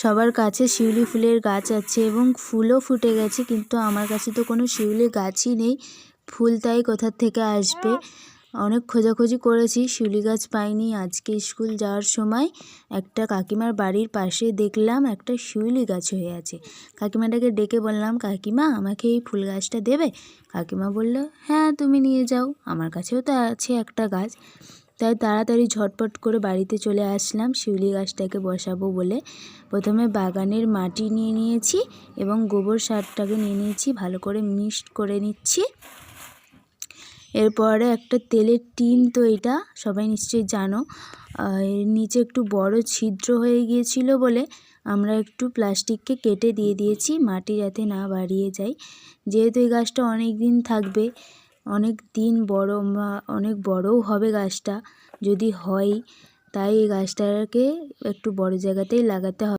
সবার কাছে শিউলি ফুলের গাছ আছে এবং ফুলও ফুটে গেছে, কিন্তু আমার কাছে তো কোনো শিউলি গাছই নেই। ফুল তাই কোথা থেকে আসবে। অনেক খোঁজাখুঁজি করেছি, শিউলি গাছ পাইনি। আজকে স্কুল যাওয়ার সময় একটা কাকিমার বাড়ির পাশে দেখলাম একটা শিউলি গাছ হয়ে আছে। কাকিমাটাকে ডেকে বললাম, কাকিমা আমাকে এই ফুল গাছটা দেবে? কাকিমা বলল, হ্যাঁ তুমি নিয়ে যাও, আমার কাছেও তো আছে একটা গাছ। তাই তাড়াতাড়ি ঝটপট করে বাড়িতে চলে আসলাম শিউলি গাছটাকে বসাবো বলে। প্রথমে বাগানের মাটি নিয়ে নিয়েছি এবং গোবর সারটাকে নিয়ে নিয়েছি, ভালো করে মিক্সড করে নিচ্ছি। এরপরে একটা তেলের টিন, তো এটা সবাই নিশ্চয়ই জানো, এর নিচে একটু বড় ছিদ্র হয়ে গিয়েছিল বলে আমরা একটু প্লাস্টিককে কেটে দিয়ে দিয়েছি, মাটি যাতে না বাড়িয়ে যায়। যেহেতু এই গাছটা অনেক দিন থাকবে, অনেক দিন বড় বা অনেক বড়ও হবে গাছটা যদি হয়, তাই এই গাছটাকে একটু বড় জায়গাতেই লাগাতে হবে।